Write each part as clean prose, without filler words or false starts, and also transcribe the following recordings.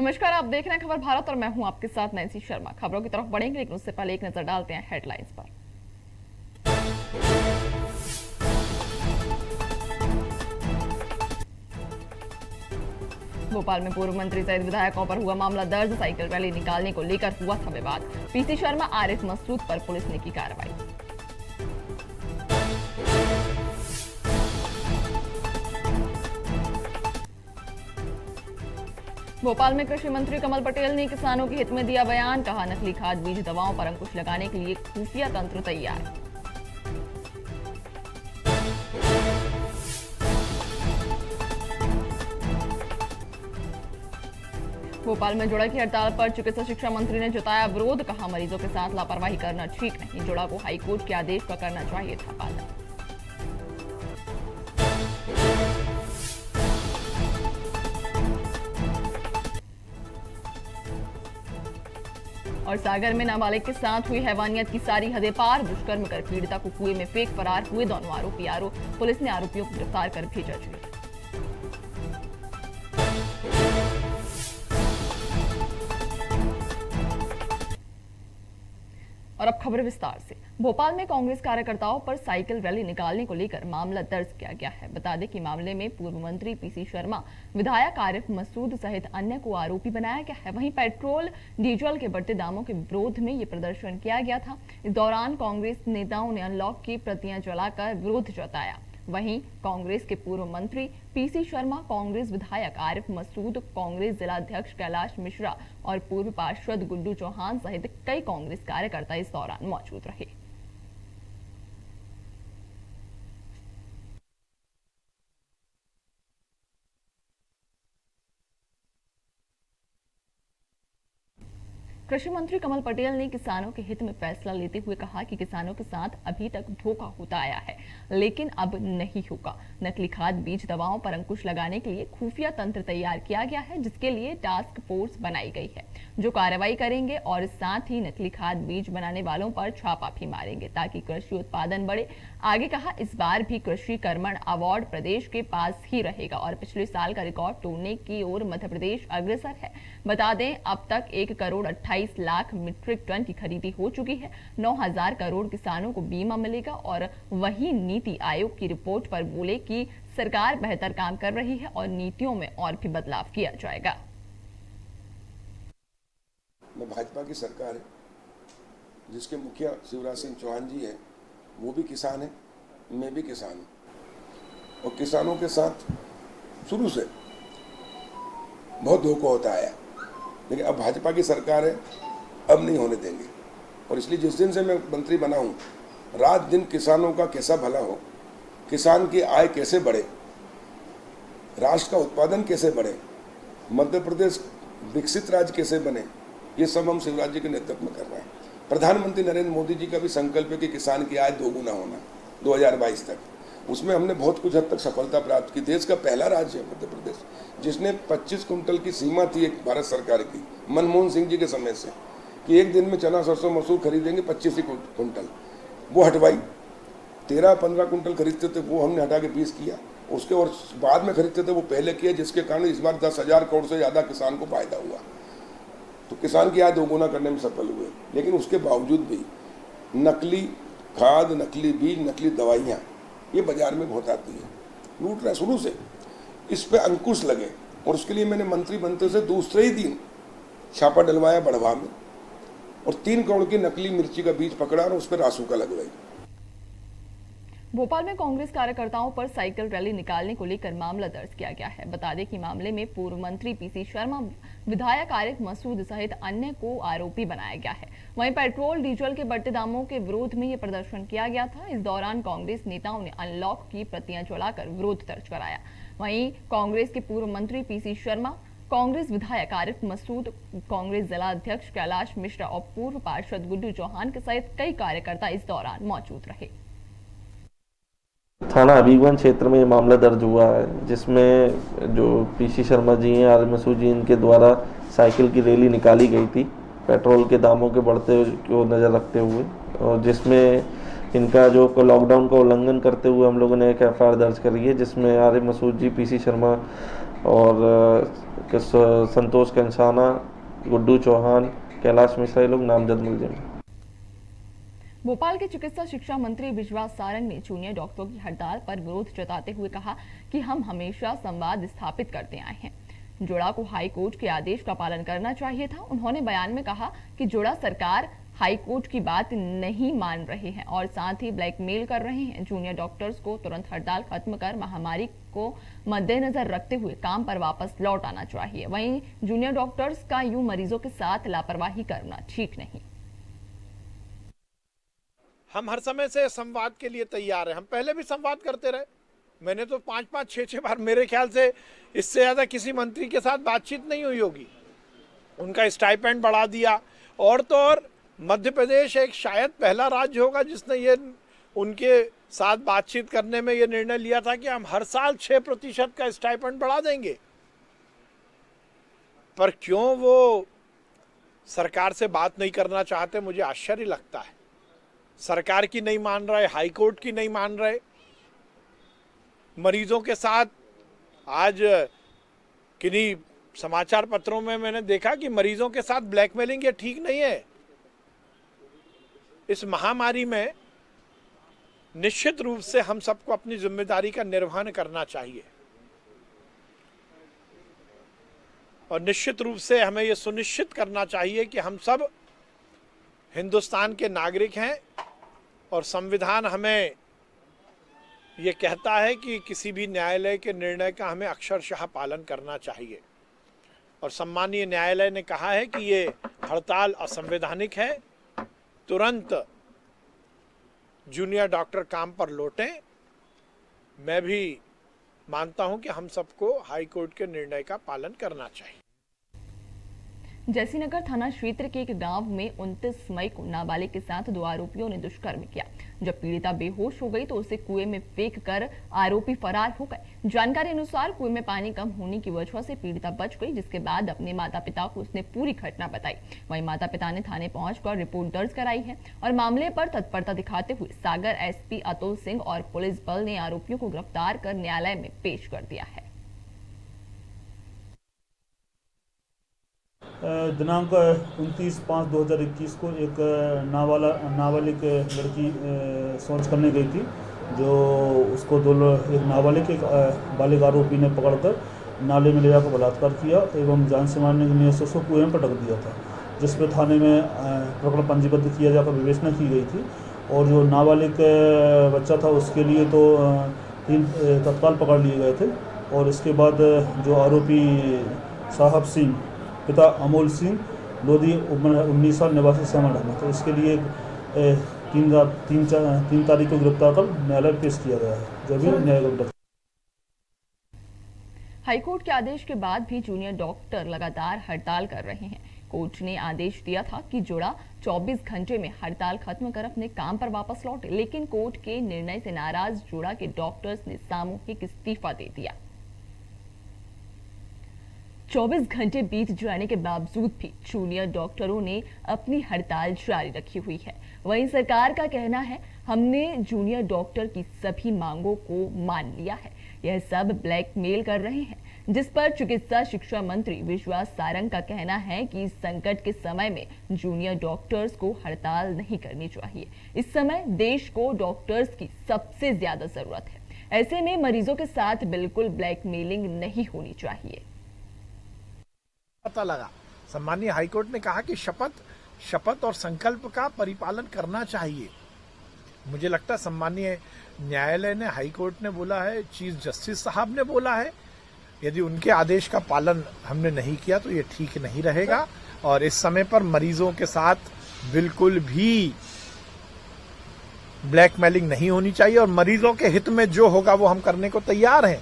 नमस्कार, आप देख रहे हैं खबर भारत और मैं हूं आपके साथ नैन्सी शर्मा। खबरों की तरफ बढ़ेंगे, लेकिन उससे पहले एक नजर डालते हैं हेडलाइंस पर। भोपाल में पूर्व मंत्री सहित विधायकों पर हुआ मामला दर्ज। साइकिल रैली निकालने को लेकर हुआ था विवाद। पीसी शर्मा, आरिफ मसूद पर पुलिस ने की कार्रवाई। भोपाल में कृषि मंत्री कमल पटेल ने किसानों के हित में दिया बयान। कहा, नकली खाद, बीज, दवाओं पर अंकुश लगाने के लिए खुफिया तंत्र तैयार। भोपाल में जोड़ा की हड़ताल पर चिकित्सा शिक्षा मंत्री ने जताया विरोध। कहा, मरीजों के साथ लापरवाही करना ठीक नहीं। जोड़ा को हाईकोर्ट के आदेश का करना चाहिए था पालन। और सागर में नाबालिग के साथ हुई हैवानियत की सारी हदें पार। दुष्कर्म कर पीड़िता को कुएं में फेंक फरार हुए दोनों आरोपी। पुलिस ने आरोपियों को गिरफ्तार कर भेजा जेल। और अब खबर विस्तार से। भोपाल में कांग्रेस कार्यकर्ताओं पर साइकिल रैली निकालने को लेकर मामला दर्ज किया गया है। बता दें कि मामले में पूर्व मंत्री पीसी शर्मा, विधायक आरिफ मसूद सहित अन्य को आरोपी बनाया गया है। वहीं पेट्रोल डीजल के बढ़ते दामों के विरोध में ये प्रदर्शन किया गया था। इस दौरान कांग्रेस नेताओं ने अनलॉक की प्रतियां जलाकर विरोध जताया। वहीं कांग्रेस के पूर्व मंत्री पीसी शर्मा, कांग्रेस विधायक आरिफ मसूद, कांग्रेस जिलाध्यक्ष कैलाश मिश्रा और पूर्व पार्षद गुड्डू चौहान सहित कई कांग्रेस कार्यकर्ता इस दौरान मौजूद रहे। कृषि मंत्री कमल पटेल ने किसानों के हित में फैसला लेते हुए कहा कि किसानों के साथ अभी तक धोखा होता आया है, लेकिन अब नहीं होगा। नकली खाद, बीज, दवाओं पर अंकुश लगाने के लिए खुफिया तंत्र तैयार किया गया है, जिसके लिए टास्क फोर्स बनाई गई है, जो कार्रवाई करेंगे और साथ ही नकली खाद, बीज बनाने वालों पर छापा भी मारेंगे ताकि कृषि उत्पादन बढ़े। आगे कहा, इस बार भी कृषि कर्मण अवार्ड प्रदेश के पास ही रहेगा और पिछले साल का रिकॉर्ड तोड़ने की ओर मध्य प्रदेश अग्रसर है। बता दें, अब तक 1,28 लाख मीट्रिक टन की खरीदी हो चुकी है। 9,000 करोड़ किसानों को बीमा मिलेगा। और वही नीति आयोग की रिपोर्ट पर बोले कि सरकार बेहतर काम कर रही है और नीतियों में और भी बदलाव किया जाएगा। भाजपा की सरकार है, जिसके मुखिया शिवराज सिंह चौहान जी है, वो भी किसान है, मैं भी किसान हूँ और किसानों के साथ शुरू से बहुत धोखा होता आया, लेकिन अब भाजपा की सरकार है, अब नहीं होने देंगे। और इसलिए जिस दिन से मैं मंत्री बना हूँ, रात दिन किसानों का कैसा भला हो, किसान की आय कैसे बढ़े, राष्ट्र का उत्पादन कैसे बढ़े, मध्य प्रदेश विकसित राज्य कैसे बने, ये सब हम शिवराज जी के नेतृत्व में कर रहे हैं। प्रधानमंत्री नरेंद्र मोदी जी का भी संकल्प है कि किसान की आय दोगुना होना 2022 तक। उसमें हमने बहुत कुछ हद तक सफलता प्राप्त की। देश का पहला राज्य है मध्य प्रदेश, जिसने 25 कुंटल की सीमा थी एक भारत सरकार की मनमोहन सिंह जी के समय से, कि एक दिन में चना, सरसों, मसूर खरीदेंगे 25 ही कुंटल, वो हटवाई। 13-15 कुंटल खरीदते थे, वो हमने हटा के 20 किया। उसके और बाद में खरीदते थे, वो पहले किया, जिसके कारण इस बार 10,000 करोड़ से ज़्यादा किसान को फायदा हुआ। तो किसान की आय दोगुना करने में सफल हुए। लेकिन उसके बावजूद भी नकली खाद, नकली बीज, नकली दवाइयाँ ये बाजार में बहुत आती है, लूट रहा शुरू से। इस पे अंकुश लगे और उसके लिए मैंने मंत्री बनते से दूसरे ही दिन छापा डलवाया बढ़वा में और 3 करोड़ की नकली मिर्ची का बीज पकड़ा और उस पर रासुका लगवाई। भोपाल में कांग्रेस कार्यकर्ताओं पर साइकिल रैली निकालने को लेकर मामला दर्ज किया गया है। बता दें कि मामले में पूर्व मंत्री पीसी शर्मा, विधायक आरिफ मसूद सहित अन्य को आरोपी बनाया गया है। वहीं पेट्रोल डीजल के बढ़ते दामों के विरोध में यह प्रदर्शन किया गया था। इस दौरान कांग्रेस नेताओं ने अनलॉक की प्रतियां जलाकर विरोध दर्ज कराया। वहीं कांग्रेस के पूर्व मंत्री पीसी शर्मा, कांग्रेस विधायक आरिफ मसूद, कांग्रेस जिलाध्यक्ष कैलाश मिश्रा और पूर्व पार्षद गुड्डू चौहान के सहित कई कार्यकर्ता इस दौरान मौजूद रहे। थाना हबीबगंज क्षेत्र में ये मामला दर्ज हुआ है, जिसमें जो पीसी शर्मा जी हैं, आरिफ मसूद जी, इनके द्वारा साइकिल की रैली निकाली गई थी पेट्रोल के दामों के बढ़ते को नज़र रखते हुए, और जिसमें इनका जो लॉकडाउन का उल्लंघन करते हुए हम लोगों ने एक FIR दर्ज करी है, जिसमें आरिफ मसूद जी, पीसी शर्मा और संतोष कंसाना, गुड्डू चौहान, कैलाश मिश्रा, ये लोग नामजद मुलजिम हैं। भोपाल के चिकित्सा शिक्षा मंत्री विश्वास सारंग ने जूनियर डॉक्टरों की हड़ताल पर विरोध जताते हुए कहा कि हम हमेशा संवाद स्थापित करते आए हैं। जोड़ा को हाई कोर्ट के आदेश का पालन करना चाहिए था। उन्होंने बयान में कहा कि जोड़ा सरकार हाई कोर्ट की बात नहीं मान रहे हैं और साथ ही ब्लैकमेल कर रहे हैं। जूनियर डॉक्टर्स को तुरंत हड़ताल खत्म कर महामारी को मद्देनजर रखते हुए काम पर वापस लौट आना चाहिए। वहीं जूनियर डॉक्टर्स का यूं मरीजों के साथ लापरवाही करना ठीक नहीं। हम हर समय से संवाद के लिए तैयार हैं। हम पहले भी संवाद करते रहे। मैंने तो 5-5, 6-6 बार, मेरे ख्याल से इससे ज़्यादा किसी मंत्री के साथ बातचीत नहीं हुई होगी। उनका स्टाइपेंड बढ़ा दिया। और तो और मध्य प्रदेश एक शायद पहला राज्य होगा जिसने ये उनके साथ बातचीत करने में ये निर्णय लिया था कि हम हर साल 6% का स्टाइपेंड बढ़ा देंगे। पर क्यों वो सरकार से बात नहीं करना चाहते, मुझे आश्चर्य लगता है। सरकार की नहीं मान रहे, हाई कोर्ट की नहीं मान रहे। मरीजों के साथ आज किन्हीं समाचार पत्रों में मैंने देखा कि मरीजों के साथ ब्लैकमेलिंग ये ठीक नहीं है। इस महामारी में निश्चित रूप से हम सबको अपनी जिम्मेदारी का निर्वहन करना चाहिए और निश्चित रूप से हमें यह सुनिश्चित करना चाहिए कि हम सब हिंदुस्तान के नागरिक हैं और संविधान हमें ये कहता है कि किसी भी न्यायालय के निर्णय का हमें अक्षरशः पालन करना चाहिए। और सम्मानीय न्यायालय ने कहा है कि ये हड़ताल असंवैधानिक है। तुरंत जूनियर डॉक्टर काम पर लौटें। मैं भी मानता हूं कि हम सबको हाई कोर्ट के निर्णय का पालन करना चाहिए। जैसीनगर थाना क्षेत्र के एक गांव में 29 मई को नाबालिग के साथ 2 आरोपियों ने दुष्कर्म किया। जब पीड़िता बेहोश हो गई तो उसे कुएं में फेंक कर आरोपी फरार हो गए। जानकारी अनुसार कुएं में पानी कम होने की वजह से पीड़िता बच गई, जिसके बाद अपने माता पिता को उसने पूरी घटना बताई। वहीं माता पिता ने थाने पहुंचकर रिपोर्ट दर्ज कराई है और मामले पर तत्परता दिखाते हुए सागर एसपी अतुल सिंह और पुलिस बल ने आरोपियों को गिरफ्तार कर न्यायालय में पेश कर दिया है। दिनांक 29/5/2021 को एक नाबालिग लड़की शौच करने गई थी, जो उसको एक नाबालिग एक बालिग आरोपी ने पकड़कर नाले में ले जाकर बलात्कार किया एवं जान से मारने की नीयत से उसको कुएं में पटक दिया था, जिस पर थाने में प्रकरण पंजीबद्ध किया जाकर विवेचना की गई थी। और जो नाबालिग बच्चा था उसके लिए तो 3 तत्काल पकड़ लिए गए थे। और इसके बाद जो आरोपी साहब सिंह पिता अमोल सिंह लोधी 19 साल निवासी सहमत है, तो इसके लिए 3 तारीख को गिरफ्तार कर न्यायालय पेश किया गया है, जो भी न्यायालय। हाईकोर्ट के आदेश के बाद भी जूनियर डॉक्टर लगातार हड़ताल कर रहे हैं। कोर्ट ने आदेश दिया था कि जोड़ा 24 घंटे में हड़ताल खत्म कर अपने काम पर वापस लौटे, लेकिन कोर्ट के निर्णय से नाराज जोड़ा के डॉक्टर्स ने सामूहिक इस्तीफा दे दिया। 24 घंटे बीत जाने के बावजूद भी जूनियर डॉक्टरों ने अपनी हड़ताल जारी रखी हुई है। वहीं सरकार का कहना है, हमने जूनियर डॉक्टर की सभी मांगों को मान लिया है, यह सब ब्लैकमेल कर रहे हैं। जिस पर चिकित्सा शिक्षा मंत्री विश्वास सारंग का कहना है कि इस संकट के समय में जूनियर डॉक्टर्स को हड़ताल नहीं करनी चाहिए। इस समय देश को डॉक्टर्स की सबसे ज्यादा जरूरत है। ऐसे में मरीजों के साथ बिल्कुल ब्लैकमेलिंग नहीं होनी चाहिए। पता लगा, सम्मानीय हाईकोर्ट ने कहा कि शपथ और संकल्प का परिपालन करना चाहिए। मुझे लगता है सम्मानीय न्यायालय ने, हाईकोर्ट ने बोला है, चीफ जस्टिस साहब ने बोला है, यदि उनके आदेश का पालन हमने नहीं किया तो ये ठीक नहीं रहेगा। और इस समय पर मरीजों के साथ बिल्कुल भी ब्लैकमेलिंग नहीं होनी चाहिए और मरीजों के हित में जो होगा वो हम करने को तैयार हैं।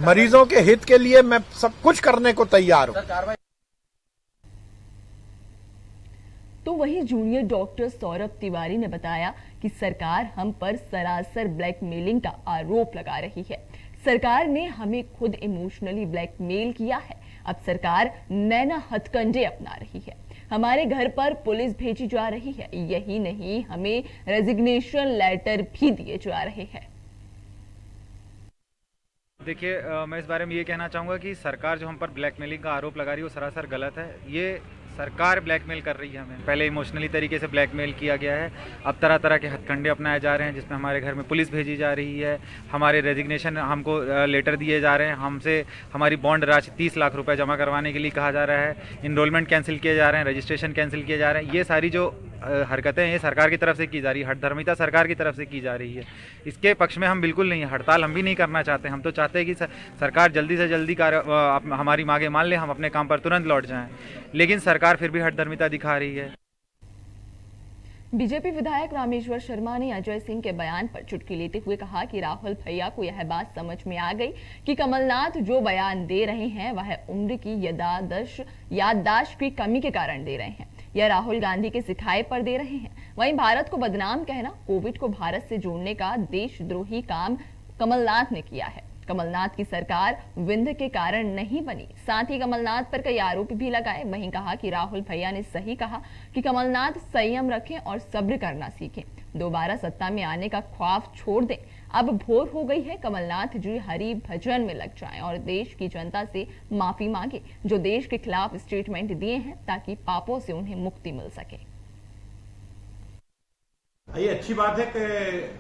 मरीजों के हित के लिए मैं सब कुछ करने को तैयार हूं। तो वहीं जूनियर डॉक्टर सौरभ तिवारी ने बताया कि सरकार हम पर सरासर ब्लैकमेलिंग का आरोप लगा रही है। सरकार ने हमें खुद इमोशनली ब्लैकमेल किया है। अब सरकार नैना हथकंडे अपना रही है। हमारे घर पर पुलिस भेजी जा रही है। यही नहीं, हमें रेजिग्नेशन लेटर भी दिए जा रहे हैं। देखिए मैं इस बारे में ये कहना चाहूँगा कि सरकार जो हम पर ब्लैकमेलिंग का आरोप लगा रही है वो सरासर गलत है। ये सरकार ब्लैकमेल कर रही है हमें। पहले इमोशनली तरीके से ब्लैकमेल किया गया है, अब तरह तरह के हथकंडे अपनाए जा रहे हैं, जिसमें हमारे घर में पुलिस भेजी जा रही है, हमारे रेजिग्नेशन हमको लेटर दिए जा रहे हैं, हमसे हमारी बॉन्ड राशि 30 लाख रुपए जमा करवाने के लिए कहा जा रहा है, इनरोलमेंट कैंसिल किए जा रहे हैं, रजिस्ट्रेशन कैंसिल किए जा रहे हैं। ये सारी जो हरकतें ये सरकार की तरफ से की जा रही है, हठधर्मिता सरकार की तरफ से की जा रही है। इसके पक्ष में हम बिल्कुल नहीं, हड़ताल हम भी नहीं करना चाहते। हम तो चाहते हैं कि सरकार जल्दी से जल्दी हमारी मांगे मान ले, हम अपने काम पर तुरंत लौट जाएं, लेकिन सरकार फिर भी हठधर्मिता दिखा रही है। बीजेपी विधायक रामेश्वर शर्मा ने अजय सिंह के बयान पर चुटकी लेते हुए कहा कि राहुल भैया को यह बात समझ में आ गई कि कमलनाथ जो बयान दे रहे हैं वह उम्र की याददाश्त की कमी के कारण दे रहे हैं। यह राहुल गांधी के सिखाए पर दे रहे हैं। वहीं भारत को बदनाम कहना, कोविड को भारत से जोड़ने का देशद्रोही काम कमलनाथ ने किया है। कमलनाथ की सरकार विंध्य के कारण नहीं बनी। साथ ही कमलनाथ पर कई आरोप भी लगाए। वहीं कहा कि राहुल भैया ने सही कहा कि कमलनाथ संयम रखें और सब्र करना सीखें, दोबारा सत्ता में आने का ख्वाब छोड़ दें। अब भोर हो गई है, कमलनाथ जी हरि भजन में लग जाएं और देश की जनता से माफी मांगे जो देश के खिलाफ स्टेटमेंट दिए हैं, ताकि पापों से उन्हें मुक्ति मिल सके। ये अच्छी बात है कि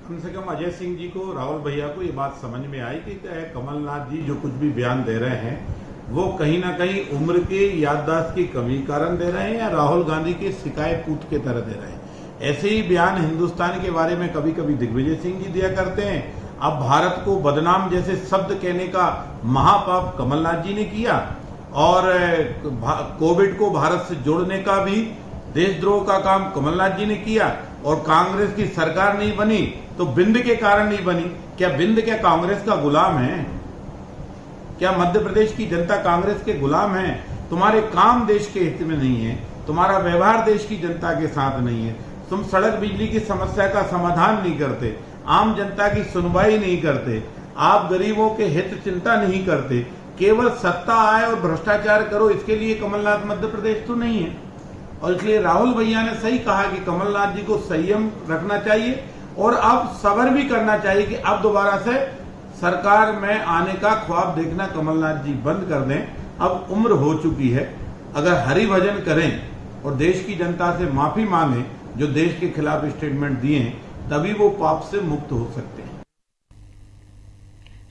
कम से कम अजय सिंह जी को, राहुल भैया को ये बात समझ में आई कि कमलनाथ जी जो कुछ भी बयान दे रहे हैं वो कहीं ना कहीं उम्र के याददाश्त की कमी कारण दे रहे हैं या राहुल गांधी के सिकाए पूत के तरह दे रहे हैं। ऐसे ही बयान हिंदुस्तान के बारे में कभी कभी दिग्विजय सिंह जी दिया करते हैं। अब भारत को बदनाम जैसे शब्द कहने का महापाप कमलनाथ जी ने किया और कोविड को भारत से जोड़ने का भी देशद्रोह का काम कमलनाथ जी ने किया और कांग्रेस की सरकार नहीं बनी तो बिंद के कारण नहीं बनी। क्या बिंद क्या कांग्रेस का गुलाम है? क्या मध्य प्रदेश की जनता कांग्रेस के गुलाम है? तुम्हारे काम देश के हित में नहीं है, तुम्हारा व्यवहार देश की जनता के साथ नहीं है, तुम सड़क बिजली की समस्या का समाधान नहीं करते, आम जनता की सुनवाई नहीं करते, आप गरीबों के हित चिंता नहीं करते, केवल सत्ता आए और भ्रष्टाचार करो, इसके लिए कमलनाथ मध्य प्रदेश तो नहीं है। और इसलिए राहुल भैया ने सही कहा कि कमलनाथ जी को संयम रखना चाहिए और अब सब्र भी करना चाहिए कि अब दोबारा से सरकार में आने का ख्वाब देखना कमलनाथ जी बंद कर दें। अब उम्र हो चुकी है, अगर हरि भजन करें और देश की जनता से माफी मांगे जो देश के खिलाफ स्टेटमेंट दिए हैं, तभी वो पाप से मुक्त हो सकते हैं।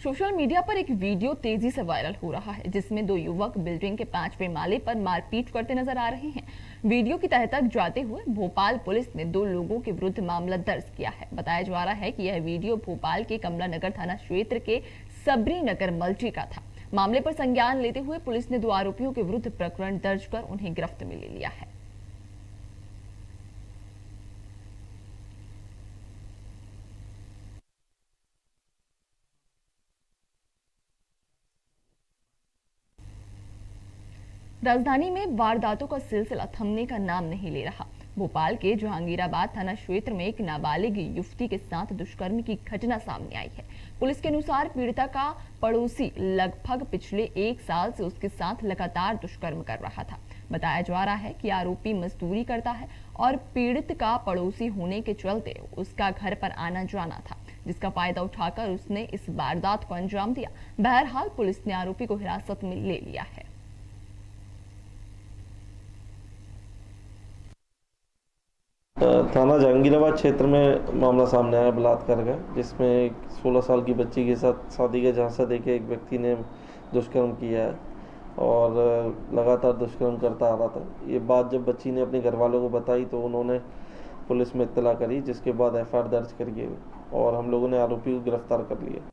सोशल मीडिया पर एक वीडियो तेजी से वायरल हो रहा है जिसमें दो युवक बिल्डिंग के 5वें माले पर मारपीट करते नजर आ रहे हैं। वीडियो की तह तक जाते हुए भोपाल पुलिस ने 2 लोगों के विरुद्ध मामला दर्ज किया है। बताया जा रहा है कि यह वीडियो भोपाल के कमला नगर थाना क्षेत्र के सबरी नगर मल्टी का था। मामले पर संज्ञान लेते हुए पुलिस ने 2 आरोपियों के विरुद्ध प्रकरण दर्ज कर उन्हें गिरफ्त में ले लिया है। राजधानी में वारदातों का सिलसिला थमने का नाम नहीं ले रहा। भोपाल के जहांगीराबाद थाना क्षेत्र में एक नाबालिग युवती के साथ दुष्कर्म की घटना सामने आई है। पुलिस के अनुसार पीड़िता का पड़ोसी लगभग पिछले 1 साल से उसके साथ लगातार दुष्कर्म कर रहा था। बताया जा रहा है कि आरोपी मजदूरी करता है और पीड़ित का पड़ोसी होने के चलते उसका घर पर आना जाना था, जिसका फायदा उठाकर उसने इस वारदात को अंजाम दिया। बहरहाल पुलिस ने आरोपी को हिरासत में ले लिया है। थाना जहांगीराबाद क्षेत्र में मामला सामने आया बलात्कार का, जिसमें 16 साल की बच्ची के साथ शादी का झांसा देके एक व्यक्ति ने दुष्कर्म किया है और लगातार दुष्कर्म करता आ रहा था। ये बात जब बच्ची ने अपने घर वालों को बताई तो उन्होंने पुलिस में इत्तला करी, जिसके बाद एफआईआर दर्ज करी और हम लोगों ने आरोपी को गिरफ्तार कर लिया।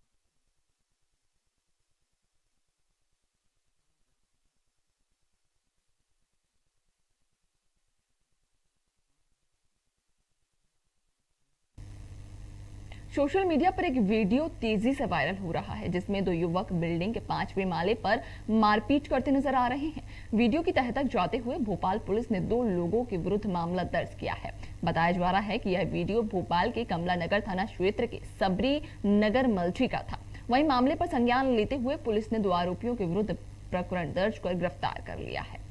सोशल मीडिया पर एक वीडियो तेजी से वायरल हो रहा है जिसमें 2 युवक बिल्डिंग के 5वें माले पर मारपीट करते नजर आ रहे हैं। वीडियो की तह तक जाते हुए भोपाल पुलिस ने 2 लोगों के विरुद्ध मामला दर्ज किया है। बताया जा रहा है कि यह वीडियो भोपाल के कमला नगर थाना क्षेत्र के सबरी नगर मल्टी का था। वहीं मामले पर संज्ञान लेते हुए पुलिस ने 2 आरोपियों के विरुद्ध प्रकरण दर्ज कर गिरफ्तार कर लिया है।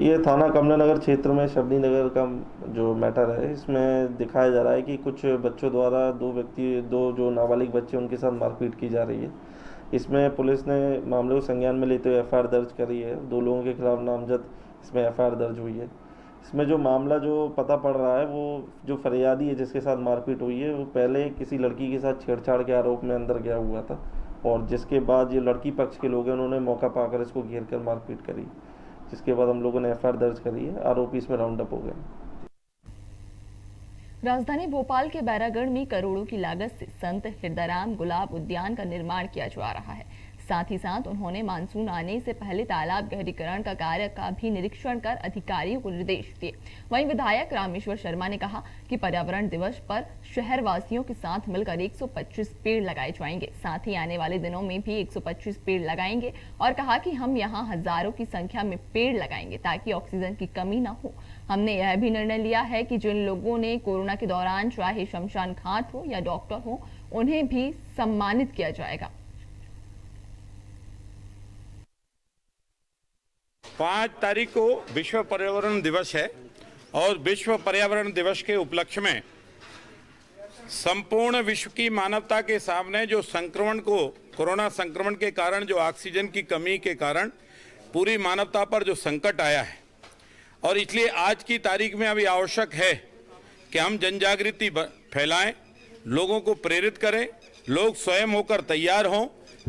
ये थाना कमला नगर क्षेत्र में शबनी नगर का जो मैटर है, इसमें दिखाया जा रहा है कि कुछ बच्चों द्वारा दो जो नाबालिग बच्चे उनके साथ मारपीट की जा रही है। इसमें पुलिस ने मामले को संज्ञान में लेते हुए एफआईआर दर्ज करी है। 2 लोगों के खिलाफ नामजद इसमें एफआईआर दर्ज हुई है। इसमें जो मामला जो पता पड़ रहा है, वो जो फरियादी है जिसके साथ मारपीट हुई है, वो पहले किसी लड़की के साथ छेड़छाड़ के आरोप में अंदर गया हुआ था, और जिसके बाद ये लड़की पक्ष के लोग हैं, उन्होंने मौका पाकर इसको घेर कर मारपीट करी, जिसके बाद हम लोगों ने एफआईआर दर्ज करी है। आरोपी इसमें राउंड अप हो गए। राजधानी भोपाल के बैरागढ़ में करोड़ों की लागत से संत हृदयराम गुलाब उद्यान का निर्माण किया जा रहा है। साथ ही साथ उन्होंने मानसून आने से पहले तालाब गहरीकरण का कार्य का भी निरीक्षण कर अधिकारियों को निर्देश दिए। वहीं विधायक रामेश्वर शर्मा ने कहा कि पर्यावरण दिवस पर शहर वासियों के साथ मिलकर 125 पेड़ लगाए जाएंगे। साथ ही आने वाले दिनों में भी 125 पेड़ लगाएंगे और कहा कि हम यहां हजारों की संख्या में पेड़ लगाएंगे ताकि ऑक्सीजन की कमी न हो। हमने यह भी निर्णय लिया है कि जिन लोगों ने कोरोना के दौरान चाहे शमशान घाट हो या डॉक्टर हो, उन्हें भी सम्मानित किया जाएगा। 5 तारीख को विश्व पर्यावरण दिवस है और विश्व पर्यावरण दिवस के उपलक्ष्य में संपूर्ण विश्व की मानवता के सामने जो कोरोना संक्रमण के कारण जो ऑक्सीजन की कमी के कारण पूरी मानवता पर जो संकट आया है, और इसलिए आज की तारीख में अभी आवश्यक है कि हम जनजागृति फैलाएं, लोगों को प्रेरित करें, लोग स्वयं होकर तैयार हों,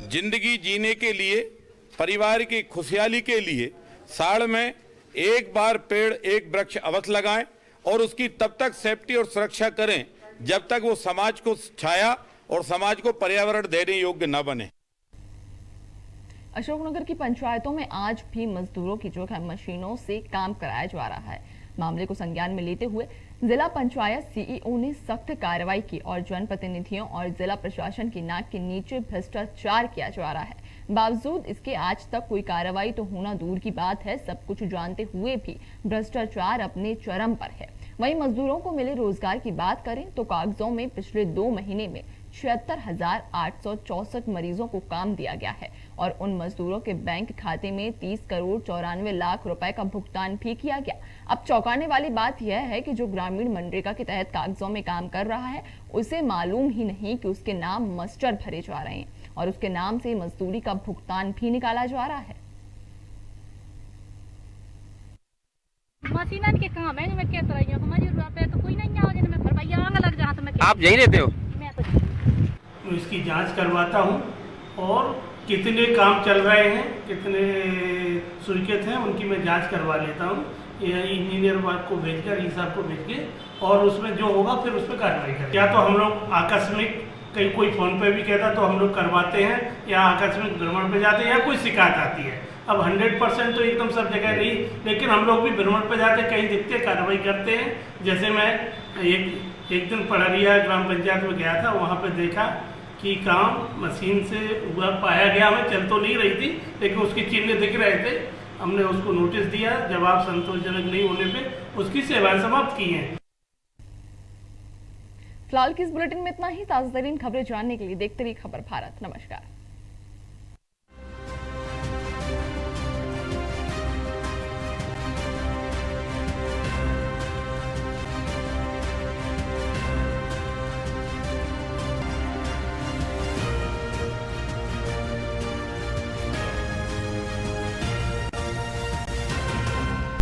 जिंदगी जीने के लिए, परिवार की खुशहाली के लिए साल में एक बार पेड़ एक वृक्ष अवश्य लगाएं और उसकी तब तक सेफ्टी और सुरक्षा करें जब तक वो समाज को छाया और समाज को पर्यावरण देने योग्य न बने। अशोकनगर की पंचायतों में आज भी मजदूरों की जगह मशीनों से काम कराया जा रहा है। मामले को संज्ञान में लेते हुए जिला पंचायत सीईओ ने सख्त कार्रवाई की और जनप्रतिनिधियों और जिला प्रशासन की नाक के नीचे भ्रष्टाचार किया जा रहा है। बावजूद इसके आज तक कोई कार्रवाई तो होना दूर की बात है, सब कुछ जानते हुए भी भ्रष्टाचार अपने चरम पर है। वहीं मजदूरों को मिले रोजगार की बात करें तो कागजों में पिछले 2 महीने में 76,864 मरीजों को काम दिया गया है और उन मजदूरों के बैंक खाते में 30 करोड़ 94 लाख रुपए का भुगतान भी किया गया। अब चौंकाने वाली बात यह है कि जो ग्रामीण मनरेगा के तहत कागजों में काम कर रहा है, उसे मालूम ही नहीं कि उसके नाम मास्टर भरे जा रहे हैं और उसके नाम से मजदूरी का भुगतान भी निकाला जा रहा है। मशीनन के काम है मैं क्या तरह मजदूर पे तो कोई नहीं आओ जिन में भरपाई आग लग जा तो मैं आप यहीं रहते हो? मैं तो इसकी जांच करवाता हूं और कितने काम चल रहे हैं, कितने स्वीकृत हैं, उनकी मैं जांच करवा लेता हूं। ये इंजीनियर को भेजकर, हिसाब को भेज के, और उसमें जो होगा फिर उस पर कार्रवाई करें। या तो हम लोग आकस्मिक कहीं कोई फोन पे भी कहता तो हम लोग करवाते हैं, या आकस्मिक भ्रमण पे जाते हैं, या कोई शिकायत आती है। अब 100% तो एकदम सब जगह नहीं, लेकिन हम लोग भी भ्रमण पे जाते, कहीं दिखते कार्रवाई करते हैं। जैसे मैं एक दिन पड़रिया ग्राम पंचायत में गया था, वहाँ पे देखा कि काम मशीन से हुआ पाया गया। हमें चल तो नहीं रही थी, लेकिन उसके चिन्ह दिख रहे थे। हमने उसको नोटिस दिया, जवाब संतोषजनक नहीं होने पे उसकी सेवाएं समाप्त की हैं। फिलहाल की इस बुलेटिन में इतना ही। ताज़ा तरीन खबरें जानने के लिए देखते रहिए खबर भारत। नमस्कार।